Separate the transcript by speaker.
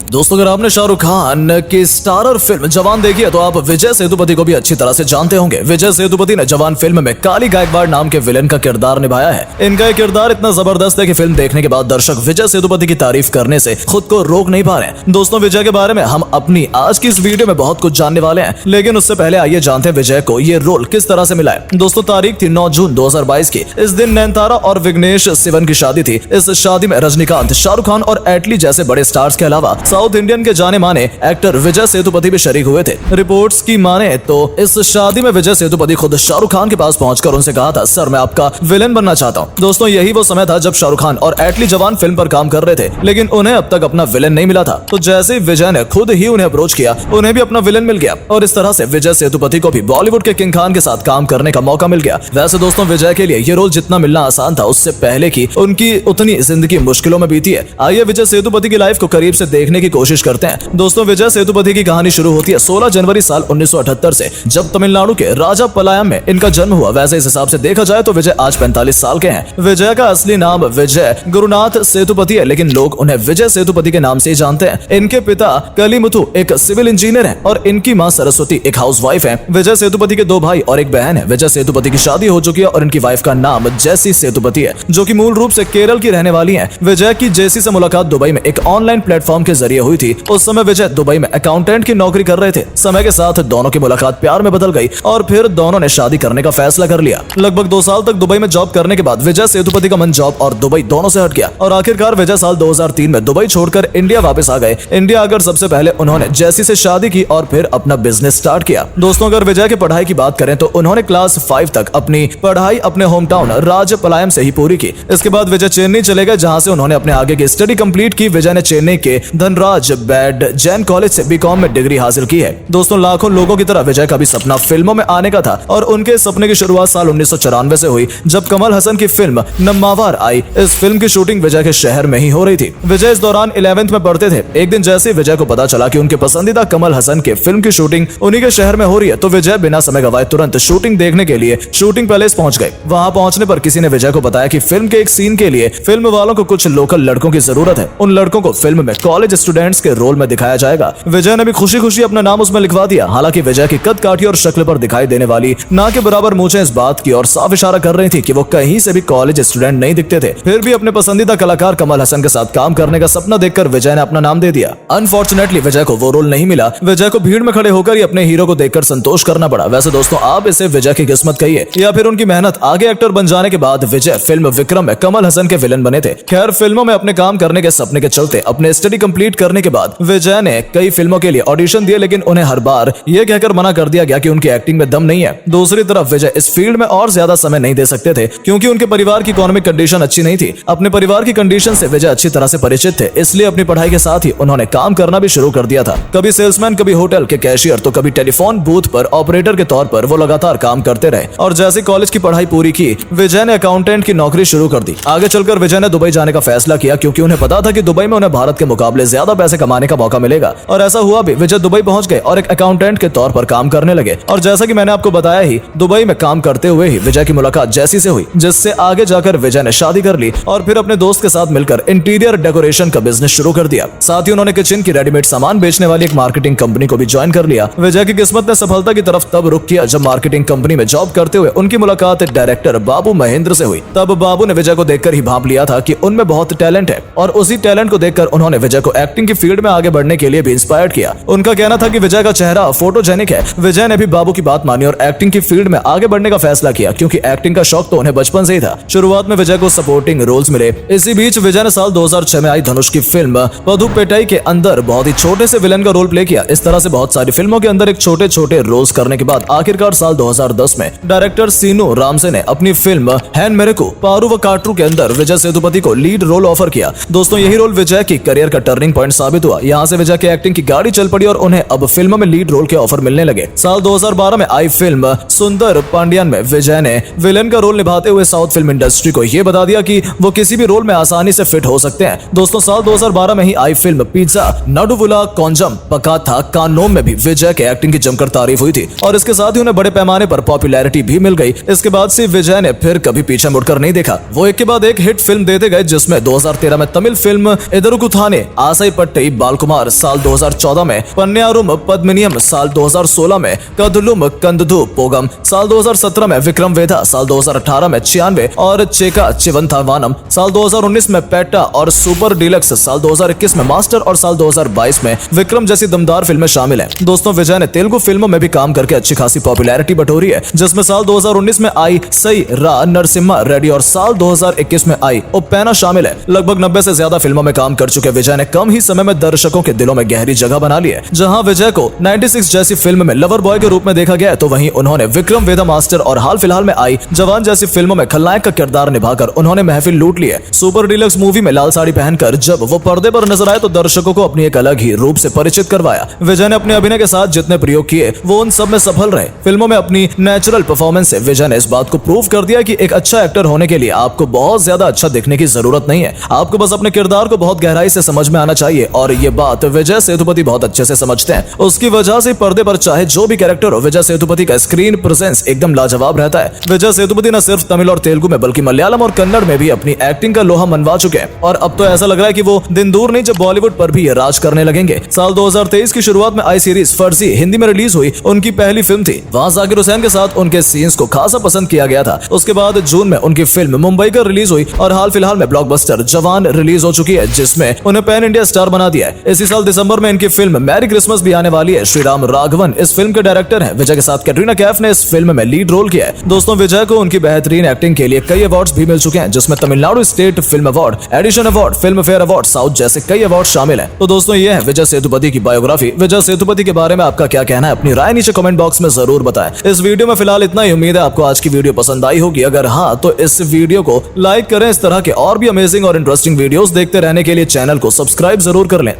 Speaker 1: दोस्तों, अगर आपने शाहरुख खान की स्टारर फिल्म जवान देखी है तो आप विजय सेतुपति को भी अच्छी तरह से जानते होंगे। विजय सेतुपति ने जवान फिल्म में काली गायकवाड़ नाम के विलेन का किरदार निभाया है। इनका ये किरदार इतना जबरदस्त है कि फिल्म देखने के बाद दर्शक विजय सेतुपति की तारीफ करने से खुद को रोक नहीं पा रहे हैं। दोस्तों, विजय के बारे में हम अपनी आज की इस वीडियो में बहुत कुछ जानने वाले हैं, लेकिन उससे पहले आइए जानते हैं विजय को ये रोल किस तरह से मिला है। दोस्तों, तारीख थी 9 जून 2022 की। इस दिन नयनतारा और विघ्नेश शिवन की शादी थी। इस शादी में रजनीकांत, शाहरुख खान और एटली जैसे बड़े स्टार्स के अलावा साउथ इंडियन के जाने माने एक्टर विजय सेतुपति भी शरीक हुए थे। रिपोर्ट्स की माने तो इस शादी में विजय सेतुपति खुद शाहरुख खान के पास पहुंचकर उनसे कहा था, सर मैं आपका विलेन बनना चाहता हूं। दोस्तों, यही वो समय था जब शाहरुख खान और एटली जवान फिल्म पर काम कर रहे थे, लेकिन उन्हें अब तक अपना विलेन नहीं मिला था। तो जैसे विजय ने खुद ही उन्हें अप्रोच किया, उन्हें भी अपना विलेन मिल गया और इस तरह से विजय सेतुपति को भी बॉलीवुड के किंग खान के साथ काम करने का मौका मिल गया। वैसे दोस्तों, विजय के लिए ये रोल जितना मिलना आसान था, उससे पहले की उनकी उतनी जिंदगी मुश्किलों में बीती है। आइए विजय सेतुपति की लाइफ को करीब से देखने की कोशिश करते हैं। दोस्तों, विजय सेतुपति की कहानी शुरू होती है 16 जनवरी साल 1978 से, जब तमिलनाडु के राजापलायम में इनका जन्म हुआ। वैसे इस हिसाब से देखा जाए तो विजय आज 45 साल के हैं। विजय का असली नाम विजय गुरुनाथ सेतुपति है, लेकिन लोग उन्हें विजय सेतुपति के नाम से ही जानते हैं। इनके पिता कलीमुथु एक सिविल इंजीनियर हैं और इनकी मां सरस्वती एक हाउसवाइफ है। विजय सेतुपति के 2 भाई और एक बहन है। विजय सेतुपति की शादी हो चुकी है और इनकी वाइफ का नाम जेसी सेतुपति है, जो कि मूल रूप से केरल की रहने वाली है। विजय की जेसी से मुलाकात दुबई में एक ऑनलाइन प्लेटफॉर्म के जरिए हुई थी। उस समय विजय दुबई में अकाउंटेंट की नौकरी कर रहे थे। समय के साथ दोनों की मुलाकात प्यार में बदल गई और फिर दोनों ने शादी करने का फैसला कर लिया। लगभग 2 साल तक दुबई में जॉब करने के बाद विजय सेतुपति का मन जॉब और दुबई दोनों से हट गया और आखिरकार विजय साल 2003 में दुबई छोड़कर इंडिया वापस आ गए। इंडिया आकर सबसे पहले उन्होंने जेसी से शादी की और फिर अपना बिजनेस स्टार्ट किया। दोस्तों, अगर विजय की पढ़ाई की बात करें तो उन्होंने क्लास 5 तक अपनी पढ़ाई अपने होम टाउन राजपलायम से ही पूरी की। इसके बाद विजय चेन्नई चले गए, जहां से उन्होंने अपने आगे की स्टडी कंप्लीट की। विजय ने चेन्नई के धनराज बैड जैन कॉलेज से बीकॉम में डिग्री हासिल की है। दोस्तों, लाखों लोगों की तरह विजय का भी सपना फिल्मों में आने का था और उनके सपने की शुरुआत साल 1994 से हुई, जब कमल हसन की फिल्म नम्मावार आई। इस फिल्म की शूटिंग विजय के शहर में ही हो रही थी। विजय इस दौरान 11th में पढ़ते थे। एक दिन जैसे विजय को पता चला कि उनके पसंदीदा कमल हसन के फिल्म की शूटिंग उन्हीं के शहर में हो रही है, तो विजय बिना समय गवाए तुरंत शूटिंग देखने के लिए शूटिंग पैलेस पहुंच गए। वहां पहुंचने पर किसी ने विजय को बताया कि फिल्म के एक सीन के लिए फिल्म वालों को कुछ लोकल लड़कों की जरूरत है। उन लड़कों को फिल्म में कॉलेज स्टूडेंट्स के रोल में दिखाया जाएगा। विजय ने भी खुशी खुशी अपना नाम उसमें लिखवा दिया। हालांकि विजय की कद काठी और शक्ल पर दिखाई देने वाली ना के बराबर मूंछें इस बात की और साफ इशारा कर रही थी कि वो कहीं से भी कॉलेज स्टूडेंट नहीं दिखते थे। फिर भी अपने पसंदीदा कलाकार कमल हसन के साथ काम करने का सपना देखकर विजय ने अपना नाम दे दिया। अनफॉर्चुनेटली विजय को वो रोल नहीं मिला। विजय को भीड़ में खड़े होकर ही अपने हीरो को देखकर संतोष करना पड़ा। वैसे दोस्तों, आप इसे विजय की किस्मत कहिए या फिर उनकी मेहनत। आगे एक्टर बन जाने के बाद विजय फिल्म विक्रम में कमल हसन के विलन बने थे। खैर, फिल्मों में अपने काम करने के सपने के चलते अपने स्टडी कंप्लीट करने के बाद विजय ने कई फिल्मों के लिए ऑडिशन दिए, लेकिन उन्हें हर बार यह कहकर मना कर दिया गया कि उनकी एक्टिंग में दम नहीं है। दूसरी तरफ विजय इस फील्ड में और ज्यादा समय नहीं दे सकते थे, क्योंकि उनके परिवार की इकोनॉमिक कंडीशन अच्छी नहीं थी। अपने परिवार की कंडीशन से विजय अच्छी तरह से परिचित थे, इसलिए अपनी पढ़ाई के साथ ही उन्होंने काम करना भी शुरू कर दिया था। कभी सेल्समैन, कभी होटल के कैशियर, तो कभी टेलीफोन बूथ पर ऑपरेटर के तौर पर वो लगातार काम करते रहे। और जैसे कॉलेज की पढ़ाई पूरी की, विजय ने अकाउंटेंट की नौकरी शुरू कर दी। आगे चलकर विजय ने दुबई जाने का फैसला किया, क्योंकि उन्हें पता था कि दुबई में उन्हें भारत के मुकाबले ज्यादा पैसे कमाने का मौका मिलेगा। और ऐसा हुआ भी। विजय दुबई पहुंच गए और एक अकाउंटेंट के तौर पर काम करने लगे। और जैसा कि मैंने आपको बताया ही, दुबई में काम करते हुए ही विजय की मुलाकात जेसी से हुई, जिससे आगे जाकर विजय ने शादी कर ली और फिर अपने दोस्त के साथ मिलकर इंटीरियर डेकोरेशन का बिजनेस शुरू कर दिया। साथ ही उन्होंने किचन की रेडीमेड सामान बेचने वाली एक मार्केटिंग कंपनी को भी ज्वाइन कर लिया। विजय की किस्मत ने सफलता की तरफ तब रुख किया जब मार्केटिंग कंपनी में जॉब करते हुए उनकी मुलाकात डायरेक्टर बाबू महेंद्र से हुई। तब बाबू ने विजय को देखकर ही भांप लिया था कि उनमें बहुत टैलेंट है और उसी टैलेंट को देखकर उन्होंने विजय को एक्टिंग की फील्ड में आगे बढ़ने के लिए भी इंस्पायर्ड किया। उनका कहना था कि विजय का चेहरा फोटोजेनिक है। विजय ने भी बाबू की बात मानी और एक्टिंग की फील्ड में आगे बढ़ने का फैसला किया, क्योंकि एक्टिंग का शौक तो उन्हें बचपन से ही था। शुरुआत में विजय को सपोर्टिंग रोल्स मिले। इसी बीच विजय ने साल 2006 में आई धनुष की फिल्म पदुपेटाई के अंदर बहुत ही छोटे से विलन का रोल प्ले किया। इस तरह से बहुत सारी फिल्मों के अंदर एक छोटे छोटे रोल्स करने के बाद आखिरकार साल 2010 में डायरेक्टर सीनू रामसे ने अपनी फिल्म हैन मेरे को पारू व काटरू के अंदर विजय सेतुपति को लीड रोल ऑफर किया। दोस्तों, यही रोल विजय की करियर का टर्निंग पॉइंट साबित हुआ। यहाँ से विजय की एक्टिंग की गाड़ी चल पड़ी और उन्हें अब फिल्मों में लीड रोल के ऑफर मिलने लगे। साल 2012 में आई फिल्म सुंदर पांडियन में विजय ने विलेन का रोल निभाते हुए साउथ फिल्म इंडस्ट्री को यह बता दिया कि वो किसी भी रोल में आसानी से फिट हो सकते हैं। दोस्तों, साल 2012 में ही आई फिल्म पिज्जा नडुवुला कॉन्जम पकाथा कानोम में भी विजय के एक्टिंग की जमकर तारीफ हुई थी और इसके साथ ही उन्हें बड़े पैमाने पर पॉपुलैरिटी भी मिल गई। इसके बाद से विजय ने फिर कभी पीछे मुड़कर नहीं देखा। वो एक के बाद एक हिट फिल्म देते गए, जिसमें 2013 में तमिल फिल्म इदरुकु थाने आसाई पट्टी बालकुमार साल 2014 में, पन्यारुम पद्मिनियम साल 2016 में, कदलुम कंदधु पोगम साल 2017 में, विक्रम वेदा साल 2018 में 96 और चेका चिवंथावानम साल 2019 में, पेटा और सुपर डीलक्स साल 2021 में, मास्टर और साल 2022 में विक्रम जैसी दमदार फिल्में शामिल हैं। दोस्तों विजय ने तेलुगु फिल्मों में भी काम करके अच्छी खासी पॉपुलैरिटी बटोरी है, जिसमें साल 2019 में आई सई रा नरसिम्हा रेड्डी और साल 2021 में आई ओपेना शामिल है। लगभग 90 से ज्यादा फिल्मों में काम कर चुके विजय ने कम ही समय में दर्शकों के दिलों में गहरी जगह बना ली है। जहां विजय को 96 जैसी फिल्म में लवर बॉय के रूप में देखा गया है, तो वहीं उन्होंने विक्रम वेदा, मास्टर और हाल फिलहाल में आई जवान जैसी फिल्मों में खलनायक का किरदार निभाकर उन्होंने महफिल लूट ली है। सुपर डीलक्स मूवी में लाल साड़ी पहनकर जब वो पर्दे पर नजर आए तो दर्शकों को अपनी एक अलग ही रूप से परिचित करवाया। विजय ने अपने अभिनय के साथ जितने प्रयोग किए वो उन सब में सफल रहे। फिल्मों में अपनी नेचुरल परफॉर्मेंस से विजय ने इस बात को प्रूव कर दिया कि एक अच्छा एक्टर होने के लिए आपको बहुत ज्यादा अच्छा दिखने की जरूरत नहीं है, आपको बस अपने किरदार को बहुत गहराई से समझ में आना चाहिए। और ये बात विजय सेतुपति बहुत अच्छे से समझते हैं। उसकी वजह से पर्दे पर चाहे जो भी कैरेक्टर हो, विजय सेतुपति का स्क्रीन प्रेजेंस एकदम लाजवाब रहता है। विजय सेतुपति न सिर्फ तमिल और तेलुगु में बल्कि मलयालम और कन्नड़ में भी अपनी एक्टिंग का लोहा मनवा चुके हैं और अब तो ऐसा लग रहा है कि वो दिन दूर नहीं जब बॉलीवुड पर भी ये राज करने लगेंगे। साल 2023 की शुरुआत में आई सीरीज फर्जी हिंदी में रिलीज हुई उनकी पहली फिल्म थी। वहां जाकिर हुसैन के साथ उनके सीन्स को खासा पसंद किया गया था। उसके बाद जून में उनकी फिल्म मुंबई का रिलीज हुई और हाल फिलहाल में ब्लॉकबस्टर जवान रिलीज हो चुकी है, जिसमें उन्हें पैन इंडिया स्टार बना दिया है। इसी साल दिसंबर में इनकी फिल्म मैरी क्रिसमस भी आने वाली है। श्रीराम राघवन इस फिल्म के डायरेक्टर हैं। विजय के साथ कैटरीना कैफ ने इस फिल्म में लीड रोल किया है। दोस्तों विजय को उनकी बेहतरीन एक्टिंग के लिए कई अवार्ड्स भी मिल चुके हैं, जिसमें Tamil Nadu state film award, edition award, Filmfare award south जैसे कई अवार्ड शामिल हैं। तो दोस्तों ये है विजय सेतुपति की बायोग्राफी। विजय सेतुपति के बारे में आपका क्या कहना है, अपनी राय नीचे कमेंट बॉक्स में जरूर बताएं। इस वीडियो में फिलहाल इतना ही। उम्मीद है आपको आज की वीडियो पसंद आई होगी। अगर हाँ तो इस वीडियो को लाइक करें। इस तरह के और भी अमेजिंग और इंटरेस्टिंग वीडियोस देखते रहने के लिए चैनल को सब्सक्राइब जरूर कर लें।